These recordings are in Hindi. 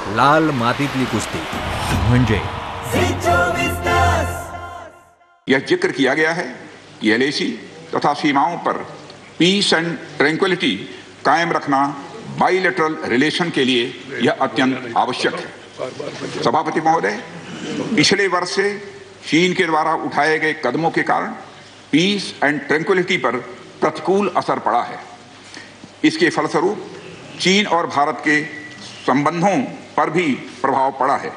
लाल मातीतली कुस्ती म्हणजे यह जिक्र किया गया है कि एलएसी तथा सीमाओं पर पीस एंड ट्रैंक्विलिटी कायम रखना बाइलेटरल रिलेशन के लिए यह अत्यंत आवश्यक है। सभापति महोदय, पिछले वर्ष से चीन के द्वारा उठाए गए कदमों के कारण पीस एंड ट्रैंक्विलिटी पर प्रतिकूल असर पड़ा है। इसके फलस्वरूप चीन और भारत के संबंधों पर भी प्रभाव पड़ा है।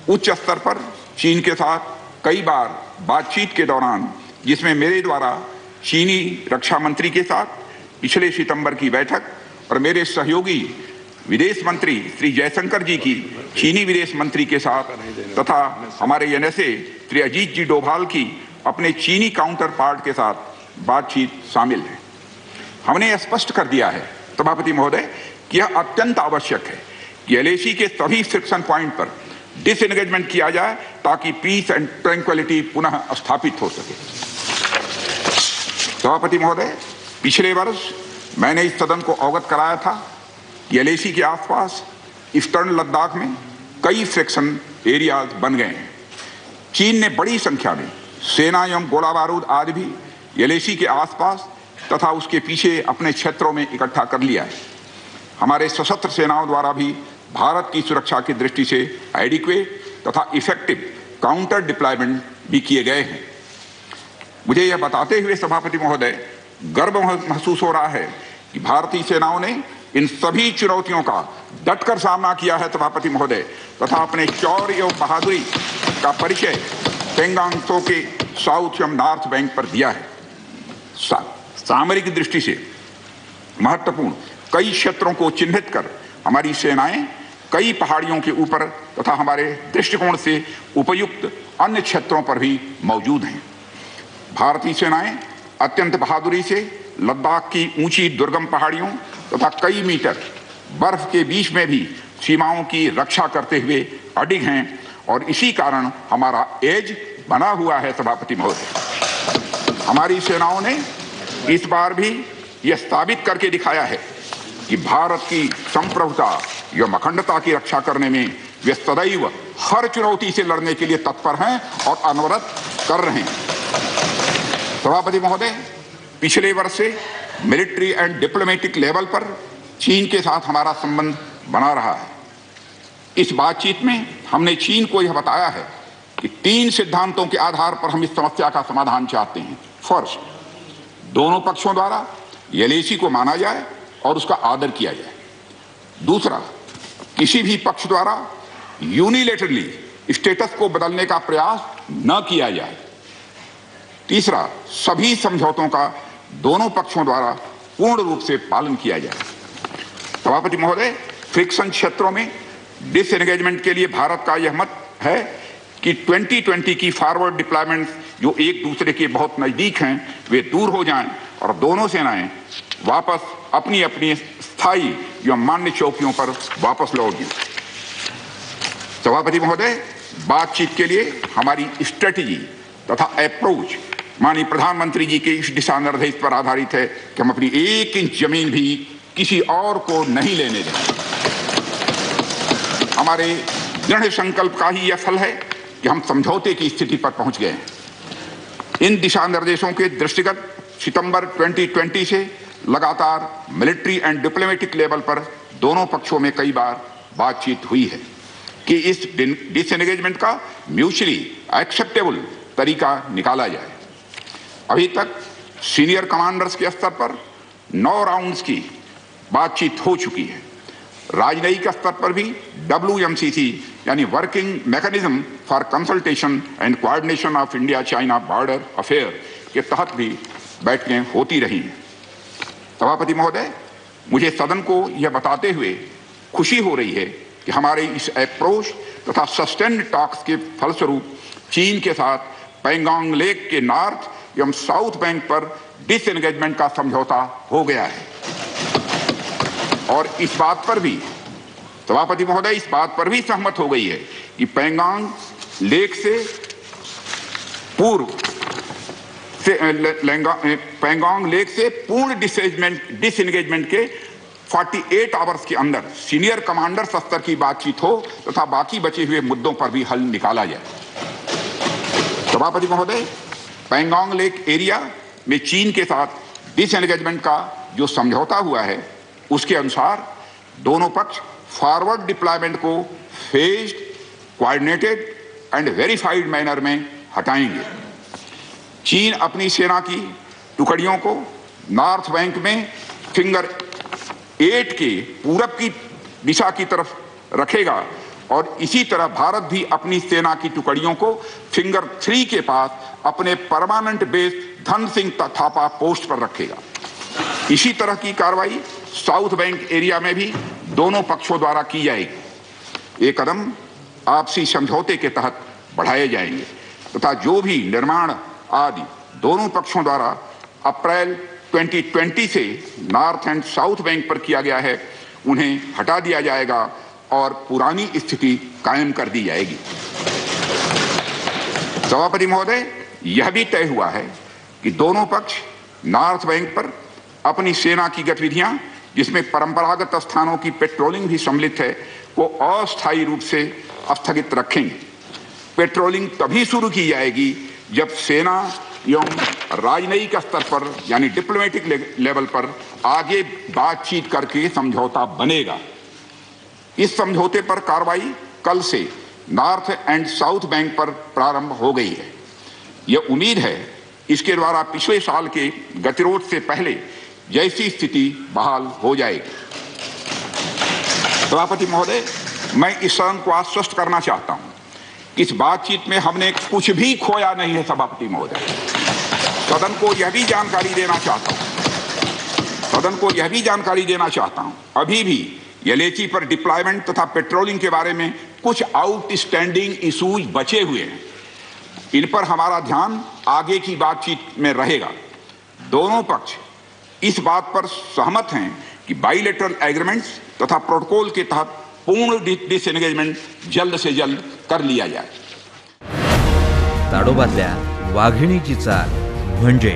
उच्च स्तर पर चीन के साथ कई बार बातचीत के दौरान, जिसमें मेरे द्वारा चीनी रक्षा मंत्री के साथ पिछले सितंबर की बैठक और मेरे सहयोगी विदेश मंत्री श्री जयशंकर जी की चीनी विदेश मंत्री के साथ तथा हमारे एनएसए श्री अजीत जी डोभाल की अपने चीनी काउंटर पार्ट के साथ बातचीत शामिल है। हमने यह स्पष्ट कर दिया है सभापति महोदय कि यह अत्यंत आवश्यक है कि एलएसी के सभी फ्रिक्शन पॉइंट पर डिसएंगेजमेंट किया जाए ताकि पीस एंड ट्रैंक्विलिटी पुनः स्थापित हो सके। सभापति महोदय, पिछले वर्ष मैंने इस सदन को अवगत कराया था कि एलएसी के आसपास ईस्टर्न लद्दाख में कई फ्रिक्शन एरियाज बन गए हैं। चीन ने बड़ी संख्या में सेना एवं गोला बारूद आदि भी एलएसी के आसपास तथा उसके पीछे अपने क्षेत्रों में इकट्ठा कर लिया है। हमारे सशस्त्र सेनाओं द्वारा भी भारत की सुरक्षा की दृष्टि से एडिक्वेट तथा इफेक्टिव काउंटर डिप्लॉयमेंट भी किए गए हैं। मुझे यह बताते हुए सभापति महोदय गर्व महसूस हो रहा है कि भारतीय सेनाओं ने इन सभी चुनौतियों का डटकर सामना किया है सभापति महोदय, तथा अपने शौर्य एवं बहादुरी का परिचय पेंगांग त्सो के साउथ एवं नॉर्थ बैंक पर दिया है। सामरिक दृष्टि से महत्वपूर्ण कई क्षेत्रों को चिन्हित कर हमारी सेनाएं कई पहाड़ियों के ऊपर तथा हमारे दृष्टिकोण से उपयुक्त अन्य क्षेत्रों पर भी मौजूद हैं। भारतीय सेनाएं अत्यंत बहादुरी से लद्दाख की ऊंची दुर्गम पहाड़ियों तथा कई मीटर बर्फ के बीच में भी सीमाओं की रक्षा करते हुए अडिग हैं और इसी कारण हमारा एज बना हुआ है। सभापति महोदय, हमारी सेनाओं ने इस बार भी यह साबित करके दिखाया है कि भारत की संप्रभुता एवं अखंडता की रक्षा करने में वे सदैव हर चुनौती से लड़ने के लिए तत्पर हैं और अनवरत कर रहे हैं। सभापति महोदय, पिछले वर्ष से मिलिट्री एंड डिप्लोमेटिक लेवल पर चीन के साथ हमारा संबंध बना रहा है। इस बातचीत में हमने चीन को यह बताया है कि 3 सिद्धांतों के आधार पर हम इस समस्या का समाधान चाहते हैं। फर्स्ट, दोनों पक्षों द्वारा एलएसी को माना जाए और उसका आदर किया जाए। दूसरा, किसी भी पक्ष द्वारा यूनिलेटरली स्टेटस को बदलने का प्रयास न किया जाए। तीसरा, सभी समझौतों का दोनों पक्षों द्वारा पूर्ण रूप से पालन किया जाए। सभापति महोदय, फ्रिक्शन क्षेत्रों में डिसएंगेजमेंट के लिए भारत का यह मत है कि 2020 की फॉरवर्ड डिप्लॉयमेंट जो एक दूसरे के बहुत नजदीक हैं वे दूर हो जाएं और दोनों सेनाएं वापस अपनी अपनी स्थायी एवं मान्य चौकियों पर वापस लौट जाएं। सभापति महोदय, बातचीत के लिए हमारी स्ट्रेटेजी तथा अप्रोच माननीय प्रधानमंत्री जी के इस दिशा निर्देश पर आधारित है कि हम अपनी 1 इंच जमीन भी किसी और को नहीं लेने देंगे। हमारे दृढ़ संकल्प का ही यह फल है कि हम समझौते की स्थिति पर पहुंच गए हैं। इन दिशा निर्देशों के दृष्टिगत सितंबर 2020 से लगातार मिलिट्री एंड डिप्लोमेटिक लेवल पर दोनों पक्षों में कई बार बातचीत हुई है कि इस डिसएंगेजमेंट का म्यूचुअली एक्सेप्टेबल तरीका निकाला जाए। अभी तक सीनियर कमांडर्स के स्तर पर 9 राउंड्स की बातचीत हो चुकी है। राजनयिक स्तर पर भी WMCC यानी working mechanism for consultation and coordination of India China border affair के तहत भी बैठकें होती रही हैं। सभापति महोदय, मुझे सदन को यह बताते हुए खुशी हो रही है कि हमारे इस अप्रोच तथा सस्टेन्ड टॉक्स के फलस्वरूप चीन के साथ पेंगांग लेक के नॉर्थ एवं साउथ बैंक पर डिसएंगेजमेंट का समझौता हो गया है। और इस बात पर भी सभापति महोदय इस बात पर भी सहमत हो गई है कि पेंगांग लेक से पूर्व से पेंगांग लेक से पूर्ण डिसएंगेजमेंट के 48 आवर्स के अंदर सीनियर कमांडर स्तर की बातचीत हो तथा बाकी बचे हुए मुद्दों पर भी हल निकाला जाए। सभापति महोदय, पैंगोंग लेक एरिया में चीन के साथ डिसएंगेजमेंट का जो समझौता हुआ है उसके अनुसार दोनों पक्ष फॉरवर्ड डिप्लॉयमेंट को phased, coordinated and verified manner में हटाएंगे। चीन अपनी सेना की टुकड़ियों को नॉर्थ बैंक में फिंगर 8 के पूरब की दिशा की तरफ रखेगा और इसी तरह भारत भी अपनी सेना की टुकड़ियों को फिंगर 3 के पास अपने permanent base Dhan Singh Thapa post पर रखेगा। इसी तरह की कार्रवाई साउथ बैंक एरिया में भी दोनों पक्षों द्वारा की जाएगी। ये कदम आपसी समझौते के तहत बढ़ाए जाएंगे तथा जो भी निर्माण आदि दोनों पक्षों द्वारा अप्रैल 2020 से नॉर्थ एंड साउथ बैंक पर किया गया है उन्हें हटा दिया जाएगा और पुरानी स्थिति कायम कर दी जाएगी। सभापति महोदय, यह भी तय हुआ है कि दोनों पक्ष नॉर्थ बैंक पर अपनी सेना की गतिविधियां, जिसमें परंपरागत स्थानों की पेट्रोलिंग भी सम्मिलित है, को अस्थायी रूप से स्थगित रखेंगे। पेट्रोलिंग तभी शुरू की जाएगी जब सेना एवं राजनयिक स्तर पर यानी डिप्लोमेटिक लेवल पर आगे बातचीत करके समझौता बनेगा। इस समझौते पर कार्रवाई कल से नॉर्थ एंड साउथ बैंक पर प्रारंभ हो गई है। यह उम्मीद है इसके द्वारा पिछले साल के गतिरोध से पहले जैसी स्थिति बहाल हो जाएगी। सभापति महोदय, मैं इस सदन को आश्वस्त करना चाहता हूं कि इस बातचीत में हमने कुछ भी खोया नहीं है। सभापति महोदय, सदन को यह भी जानकारी देना चाहता हूं अभी भी एलएसी पर डिप्लॉयमेंट तथा पेट्रोलिंग के बारे में कुछ आउटस्टैंडिंग इश्यूज बचे हुए हैं। इन पर हमारा ध्यान आगे की बातचीत में रहेगा। दोनों पक्ष इस बात पर सहमत हैं कि बाइलेटरल एग्रीमेंट्स तथा प्रोटोकॉल के तहत पूर्ण डिसएंगेजमेंट जल्द से जल्द कर लिया जाए। ताडोबातल्या वाघिणीची चाल म्हणजे